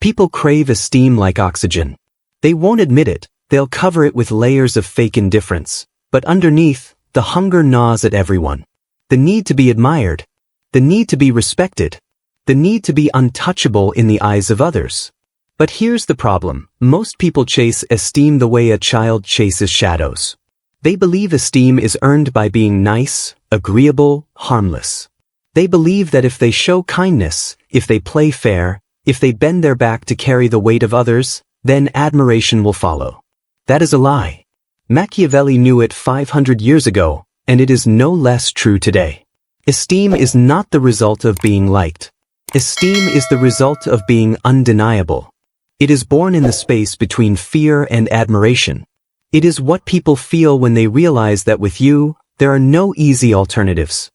People crave esteem like oxygen. They won't admit it, they'll cover it with layers of fake indifference. But underneath, the hunger gnaws at everyone. The need to be admired. The need to be respected. The need to be untouchable in the eyes of others. But here's the problem. Most people chase esteem the way a child chases shadows. They believe esteem is earned by being nice, agreeable, harmless. They believe that if they show kindness, if they play fair, if they bend their back to carry the weight of others, then admiration will follow. That is a lie. Machiavelli knew it 500 years ago, and it is no less true today. Esteem is not the result of being liked. Esteem is the result of being undeniable. It is born in the space between fear and admiration. It is what people feel when they realize that with you, there are no easy alternatives.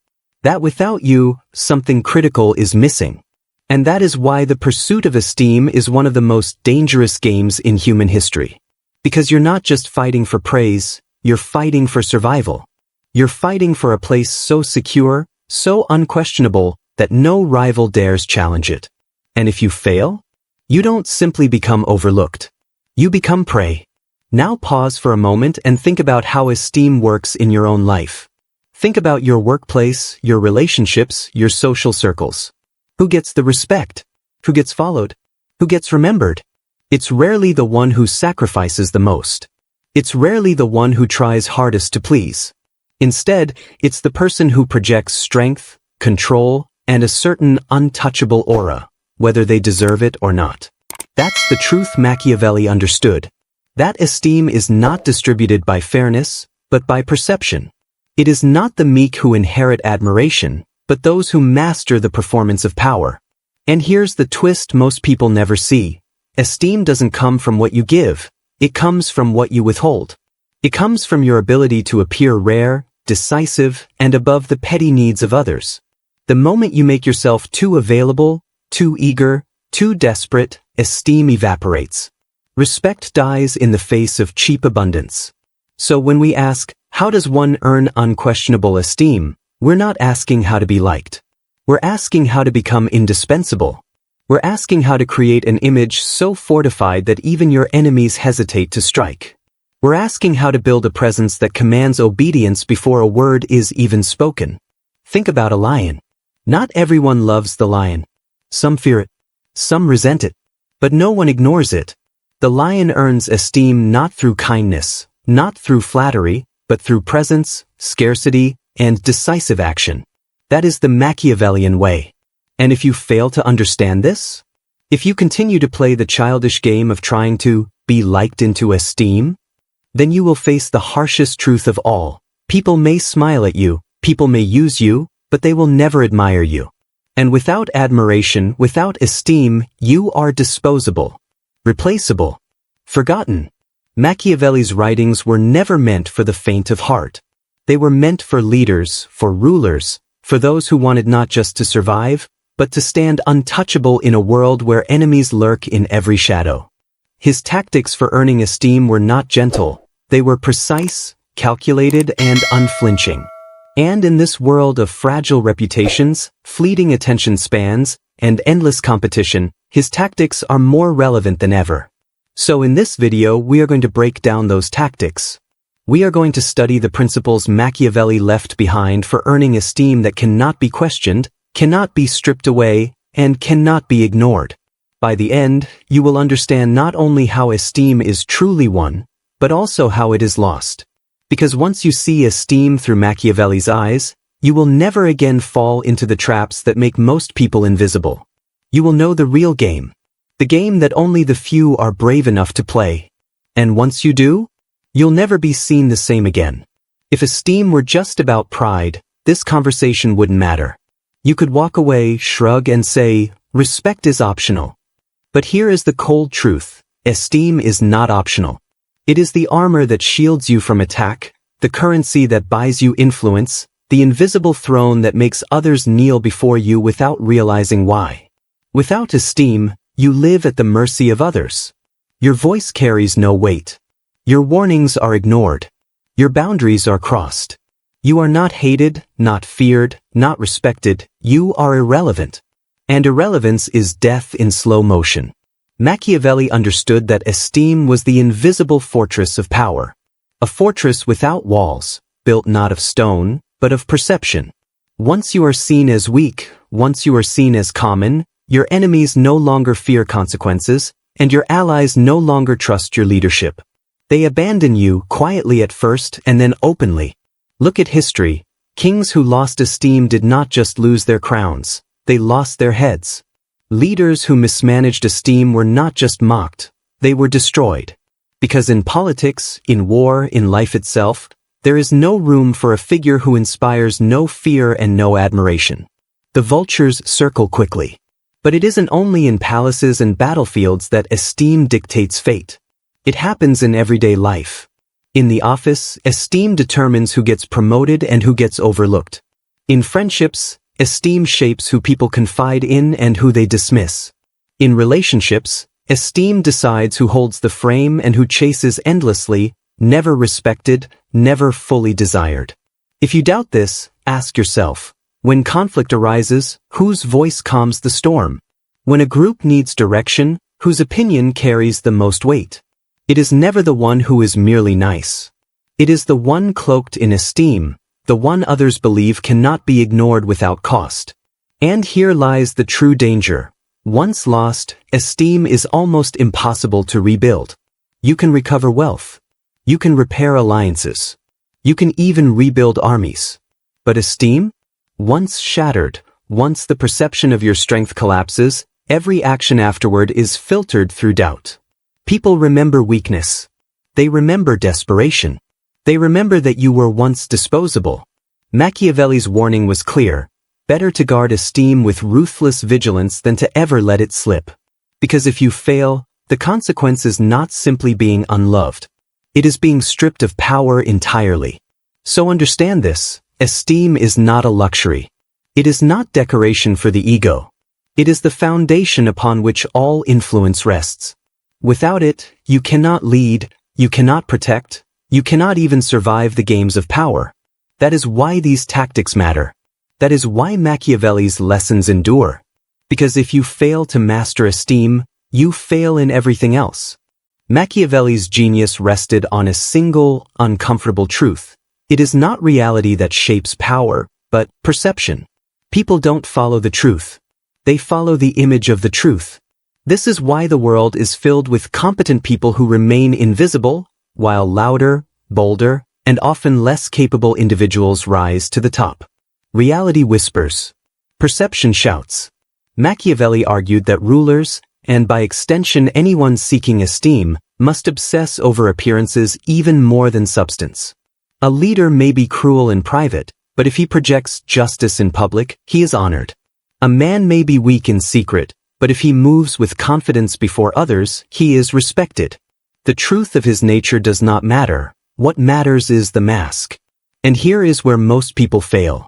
That without you, something critical is missing. And that is why the pursuit of esteem is one of the most dangerous games in human history. Because you're not just fighting for praise, you're fighting for survival. You're fighting for a place so secure, so unquestionable, that no rival dares challenge it. And if you fail, you don't simply become overlooked. You become prey. Now pause for a moment and think about how esteem works in your own life. Think about your workplace, your relationships, your social circles. Who gets the respect? Who gets followed? Who gets remembered? It's rarely the one who sacrifices the most. It's rarely the one who tries hardest to please. Instead, it's the person who projects strength, control, and a certain untouchable aura, whether they deserve it or not. That's the truth Machiavelli understood. That esteem is not distributed by fairness, but by perception. It is not the meek who inherit admiration, but those who master the performance of power. And here's the twist most people never see. Esteem doesn't come from what you give, it comes from what you withhold. It comes from your ability to appear rare, decisive, and above the petty needs of others. The moment you make yourself too available, too eager, too desperate, esteem evaporates. Respect dies in the face of cheap abundance. So when we ask, how does one earn unquestionable esteem, we're not asking how to be liked. We're asking how to become indispensable. We're asking how to create an image so fortified that even your enemies hesitate to strike. We're asking how to build a presence that commands obedience before a word is even spoken. Think about a lion. Not everyone loves the lion. Some fear it. Some resent it. But no one ignores it. The lion earns esteem not through kindness, not through flattery, but through presence, scarcity, and decisive action. That is the Machiavellian way. And if you fail to understand this, if you continue to play the childish game of trying to be liked into esteem, then you will face the harshest truth of all. People may smile at you, people may use you, but they will never admire you. And without admiration, without esteem, you are disposable, replaceable, forgotten. Machiavelli's writings were never meant for the faint of heart. They were meant for leaders, for rulers, for those who wanted not just to survive, but to stand untouchable in a world where enemies lurk in every shadow. His tactics for earning esteem were not gentle, they were precise, calculated, and unflinching. And in this world of fragile reputations, fleeting attention spans, and endless competition, his tactics are more relevant than ever. So in this video, we are going to break down those tactics. We are going to study the principles Machiavelli left behind for earning esteem that cannot be questioned, cannot be stripped away, and cannot be ignored. By the end, you will understand not only how esteem is truly won, but also how it is lost. Because once you see esteem through Machiavelli's eyes, you will never again fall into the traps that make most people invisible. You will know the real game. The game that only the few are brave enough to play. And once you do, you'll never be seen the same again. If esteem were just about pride, this conversation wouldn't matter. You could walk away, shrug, and say, respect is optional. But here is the cold truth. Esteem is not optional. It is the armor that shields you from attack, the currency that buys you influence, the invisible throne that makes others kneel before you without realizing why. Without esteem, you live at the mercy of others. Your voice carries no weight. Your warnings are ignored. Your boundaries are crossed. You are not hated, not feared, not respected. You are irrelevant. And irrelevance is death in slow motion. Machiavelli understood that esteem was the invisible fortress of power. A fortress without walls, built not of stone, but of perception. Once you are seen as weak, once you are seen as common, your enemies no longer fear consequences, and your allies no longer trust your leadership. They abandon you quietly at first and then openly. Look at history. Kings who lost esteem did not just lose their crowns, they lost their heads. Leaders who mismanaged esteem were not just mocked, they were destroyed. Because in politics, in war, in life itself, there is no room for a figure who inspires no fear and no admiration. The vultures circle quickly. But it isn't only in palaces and battlefields that esteem dictates fate. It happens in everyday life. In the office, esteem determines who gets promoted and who gets overlooked. In friendships, esteem shapes who people confide in and who they dismiss. In relationships, esteem decides who holds the frame and who chases endlessly, never respected, never fully desired. If you doubt this, ask yourself, when conflict arises, whose voice calms the storm? When a group needs direction, whose opinion carries the most weight? It is never the one who is merely nice. It is the one cloaked in esteem, the one others believe cannot be ignored without cost. And here lies the true danger. Once lost, esteem is almost impossible to rebuild. You can recover wealth. You can repair alliances. You can even rebuild armies. But esteem? Once shattered, once the perception of your strength collapses, every action afterward is filtered through doubt. People remember weakness. They remember desperation. They remember that you were once disposable. Machiavelli's warning was clear. Better to guard esteem with ruthless vigilance than to ever let it slip. Because if you fail, the consequence is not simply being unloved. It is being stripped of power entirely. So understand this, esteem is not a luxury. It is not decoration for the ego. It is the foundation upon which all influence rests. Without it, you cannot lead, you cannot protect, you cannot even survive the games of power. That is why these tactics matter. That is why Machiavelli's lessons endure. Because if you fail to master esteem, you fail in everything else. Machiavelli's genius rested on a single, uncomfortable truth. It is not reality that shapes power, but perception. People don't follow the truth. They follow the image of the truth. This is why the world is filled with competent people who remain invisible, while louder, bolder, and often less capable individuals rise to the top. Reality whispers. Perception shouts. Machiavelli argued that rulers, and by extension anyone seeking esteem, must obsess over appearances even more than substance. A leader may be cruel in private, but if he projects justice in public, he is honored. A man may be weak in secret, but if he moves with confidence before others, he is respected. The truth of his nature does not matter. What matters is the mask. And here is where most people fail.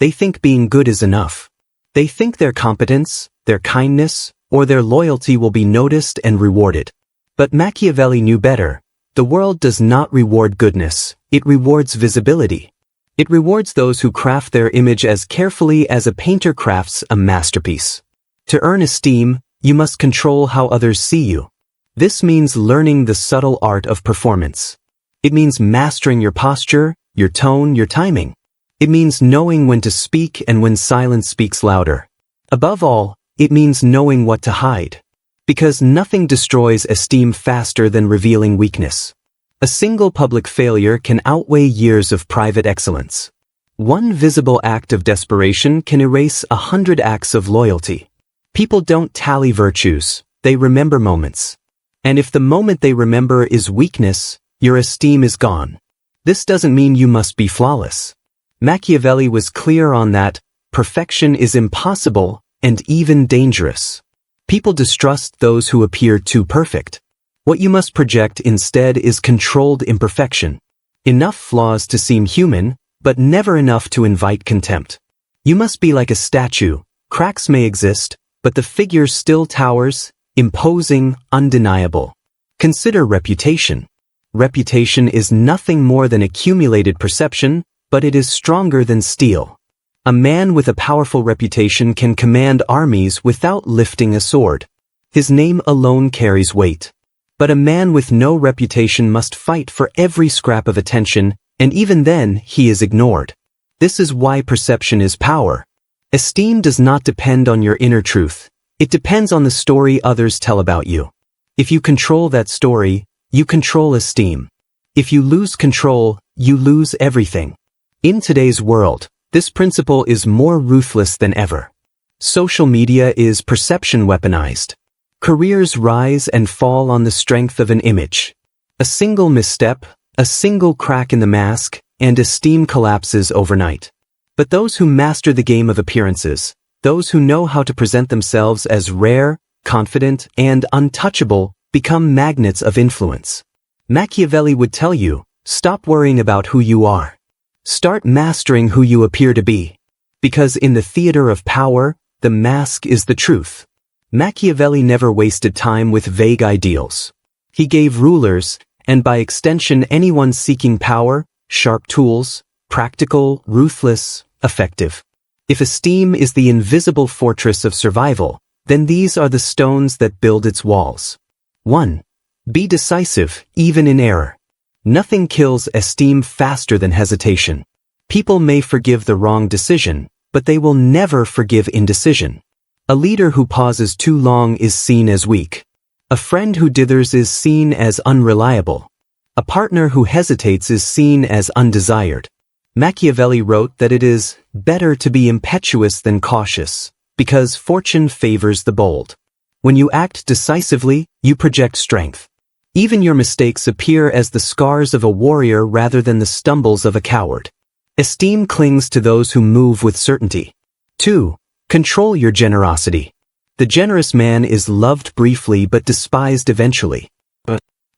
They think being good is enough. They think their competence, their kindness, or their loyalty will be noticed and rewarded. But Machiavelli knew better. The world does not reward goodness, it rewards visibility. It rewards those who craft their image as carefully as a painter crafts a masterpiece. To earn esteem, you must control how others see you. This means learning the subtle art of performance. It means mastering your posture, your tone, your timing. It means knowing when to speak and when silence speaks louder. Above all, it means knowing what to hide. Because nothing destroys esteem faster than revealing weakness. A single public failure can outweigh years of private excellence. One visible act of desperation can erase 100 acts of loyalty. People don't tally virtues, they remember moments. And if the moment they remember is weakness, your esteem is gone. This doesn't mean you must be flawless. Machiavelli was clear on that. Perfection is impossible and even dangerous. People distrust those who appear too perfect. What you must project instead is controlled imperfection. Enough flaws to seem human, but never enough to invite contempt. You must be like a statue. Cracks may exist, but the figure still towers, imposing, undeniable. Consider reputation. Reputation is nothing more than accumulated perception, but it is stronger than steel. A man with a powerful reputation can command armies without lifting a sword. His name alone carries weight. But a man with no reputation must fight for every scrap of attention, and even then he is ignored. This is why perception is power. Esteem does not depend on your inner truth. It depends on the story others tell about you. If you control that story, you control esteem. If you lose control, you lose everything. In today's world, this principle is more ruthless than ever. Social media is perception weaponized. Careers rise and fall on the strength of an image. A single misstep, a single crack in the mask, and esteem collapses overnight. But those who master the game of appearances, those who know how to present themselves as rare, confident, and untouchable, become magnets of influence. Machiavelli would tell you, stop worrying about who you are. Start mastering who you appear to be. Because in the theater of power, the mask is the truth. Machiavelli never wasted time with vague ideals. He gave rulers, and by extension anyone seeking power, sharp tools, practical, ruthless, effective. If esteem is the invisible fortress of survival, then these are the stones that build its walls. 1. Be decisive, even in error. Nothing kills esteem faster than hesitation. People may forgive the wrong decision, but they will never forgive indecision. A leader who pauses too long is seen as weak. A friend who dithers is seen as unreliable. A partner who hesitates is seen as undesired. Machiavelli wrote that it is better to be impetuous than cautious, because fortune favors the bold. When you act decisively, you project strength. Even your mistakes appear as the scars of a warrior rather than the stumbles of a coward. Esteem clings to those who move with certainty. 2. Control your generosity. The generous man is loved briefly but despised eventually.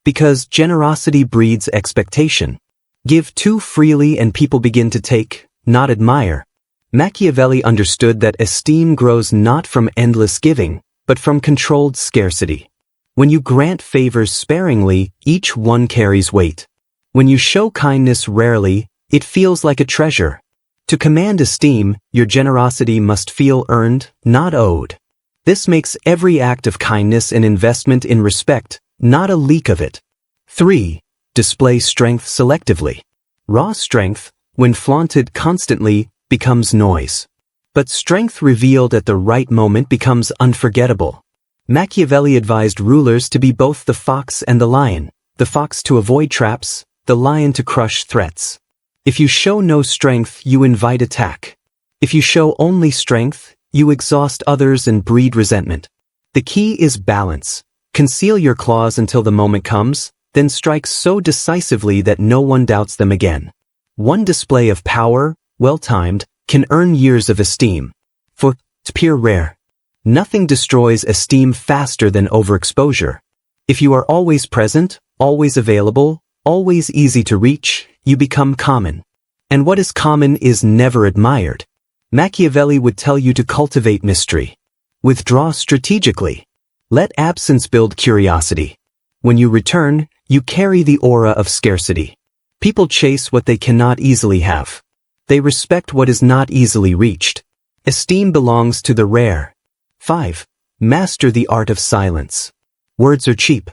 Because generosity breeds expectation. Give too freely and people begin to take, not admire. Machiavelli understood that esteem grows not from endless giving, but from controlled scarcity. When you grant favors sparingly, each one carries weight. When you show kindness rarely, it feels like a treasure. To command esteem, your generosity must feel earned, not owed. This makes every act of kindness an investment in respect, not a leak of it. 3. Display strength selectively. Raw strength, when flaunted constantly, becomes noise. But strength revealed at the right moment becomes unforgettable. Machiavelli advised rulers to be both the fox and the lion to avoid traps, the lion to crush threats. If you show no strength, you invite attack. If you show only strength, you exhaust others and breed resentment. The key is balance. Conceal your claws until the moment comes, then strike so decisively that no one doubts them again. One display of power, well-timed, can earn years of esteem. For it's pure rare. Nothing destroys esteem faster than overexposure. If you are always present, always available, always easy to reach, you become common. And what is common is never admired. Machiavelli would tell you to cultivate mystery. Withdraw strategically. Let absence build curiosity. When you return, you carry the aura of scarcity. People chase what they cannot easily have. They respect what is not easily reached. Esteem belongs to the rare. 5. Master the art of silence. Words are cheap.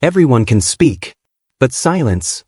Everyone can speak. But silence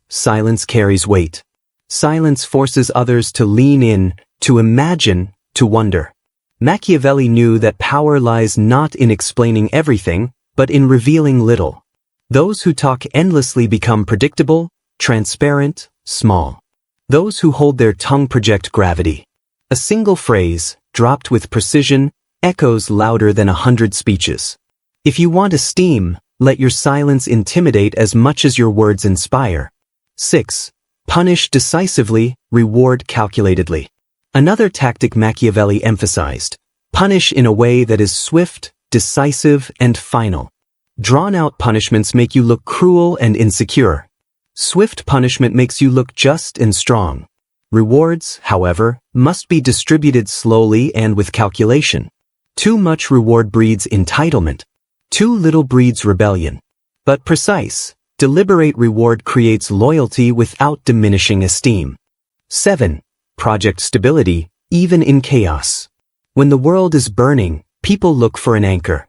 carries weight. Silence forces others to lean in, to imagine, to wonder. Machiavelli knew that power lies not in explaining everything, but in revealing little. Those who talk endlessly become predictable, transparent, small. Those who hold their tongue project gravity. A single phrase, dropped with precision, echoes louder than 100 speeches. If you want esteem, let your silence intimidate as much as your words inspire. 6. Punish decisively, reward calculatedly. Another tactic Machiavelli emphasized. Punish in a way that is swift, decisive, and final. Drawn-out punishments make you look cruel and insecure. Swift punishment makes you look just and strong. Rewards, however, must be distributed slowly and with calculation. Too much reward breeds entitlement. Too little breeds rebellion. But precise, deliberate reward creates loyalty without diminishing esteem. 7. Project stability, even in chaos. When the world is burning, people look for an anchor.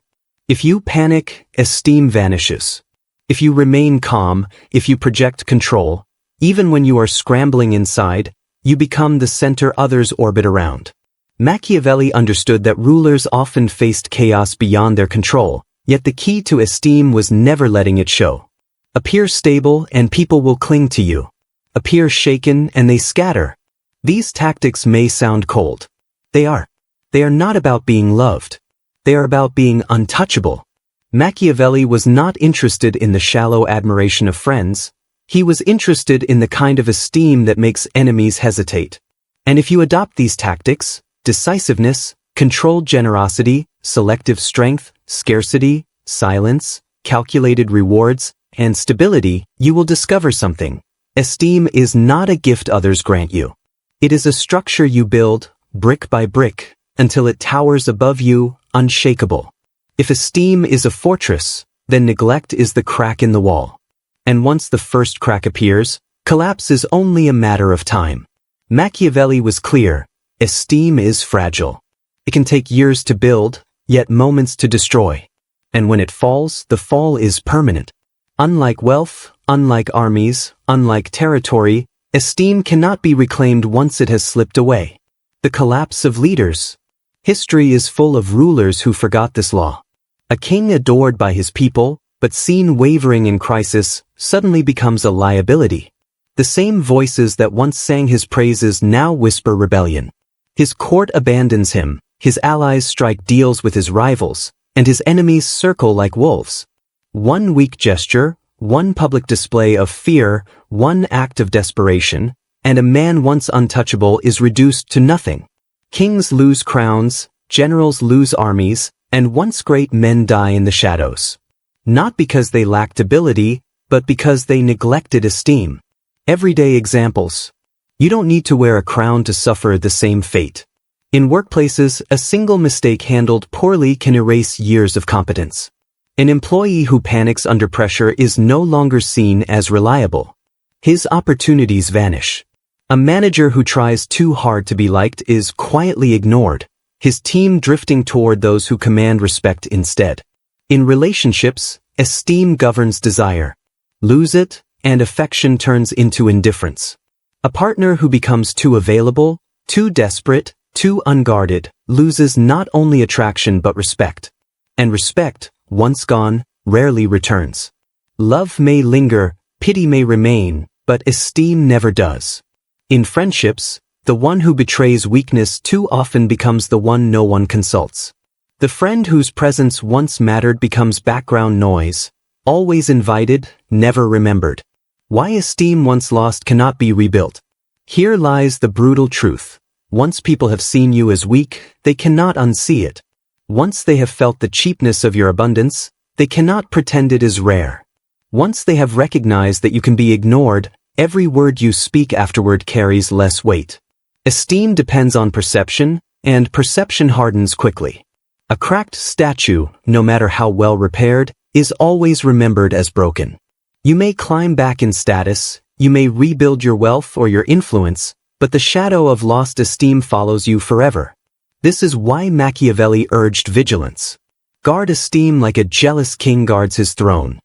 If you panic, esteem vanishes. If you remain calm, if you project control, even when you are scrambling inside, you become the center others orbit around. Machiavelli understood that rulers often faced chaos beyond their control, yet the key to esteem was never letting it show. Appear stable and people will cling to you. Appear shaken and they scatter. These tactics may sound cold. They are. They are not about being loved. They are about being untouchable. Machiavelli was not interested in the shallow admiration of friends. He was interested in the kind of esteem that makes enemies hesitate. And if you adopt these tactics, decisiveness, controlled generosity, selective strength, scarcity, silence, calculated rewards, and stability, you will discover something. Esteem is not a gift others grant you. It is a structure you build, brick by brick, until it towers above you, unshakable. If esteem is a fortress, then neglect is the crack in the wall. And once the first crack appears, collapse is only a matter of time. Machiavelli was clear. Esteem is fragile. It can take years to build, yet moments to destroy. And when it falls, the fall is permanent. Unlike wealth, unlike armies, unlike territory, esteem cannot be reclaimed once it has slipped away. The collapse of leaders. History is full of rulers who forgot this law. A king adored by his people, but seen wavering in crisis, suddenly becomes a liability. The same voices that once sang his praises now whisper rebellion. His court abandons him, his allies strike deals with his rivals, and his enemies circle like wolves. One weak gesture, one public display of fear, one act of desperation, and a man once untouchable is reduced to nothing. Kings lose crowns, generals lose armies, and once great men die in the shadows. Not because they lacked ability, but because they neglected esteem. Everyday examples. You don't need to wear a crown to suffer the same fate. In workplaces, a single mistake handled poorly can erase years of competence. An employee who panics under pressure is no longer seen as reliable. His opportunities vanish. A manager who tries too hard to be liked is quietly ignored, his team drifting toward those who command respect instead. In relationships, esteem governs desire. Lose it, and affection turns into indifference. A partner who becomes too available, too desperate, too unguarded, loses not only attraction but respect. And respect, once gone, rarely returns. Love may linger, pity may remain, but esteem never does. In friendships, the one who betrays weakness too often becomes the one no one consults. The friend whose presence once mattered becomes background noise, always invited, never remembered. Why esteem once lost cannot be rebuilt. Here lies the brutal truth. Once people have seen you as weak, they cannot unsee it. Once they have felt the cheapness of your abundance, they cannot pretend it is rare. Once they have recognized that you can be ignored, every word you speak afterward carries less weight. Esteem depends on perception, and perception hardens quickly. A cracked statue, no matter how well repaired, is always remembered as broken. You may climb back in status, you may rebuild your wealth or your influence, but the shadow of lost esteem follows you forever. This is why Machiavelli urged vigilance. Guard esteem like a jealous king guards his throne.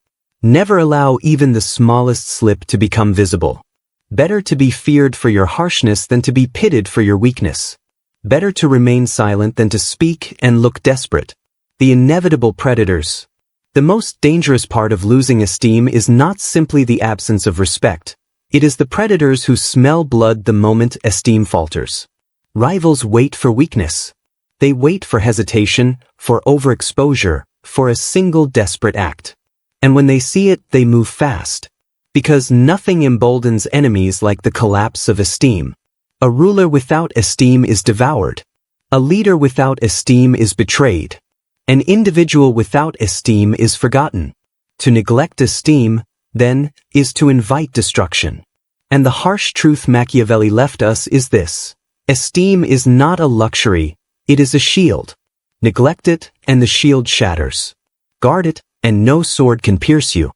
Never allow even the smallest slip to become visible. Better to be feared for your harshness than to be pitied for your weakness. Better to remain silent than to speak and look desperate. The inevitable predators. The most dangerous part of losing esteem is not simply the absence of respect. It is the predators who smell blood the moment esteem falters. Rivals wait for weakness. They wait for hesitation, for overexposure, for a single desperate act. And when they see it, they move fast. Because nothing emboldens enemies like the collapse of esteem. A ruler without esteem is devoured. A leader without esteem is betrayed. An individual without esteem is forgotten. To neglect esteem, then, is to invite destruction. And the harsh truth Machiavelli left us is this. Esteem is not a luxury, it is a shield. Neglect it, and the shield shatters. Guard it, and no sword can pierce you.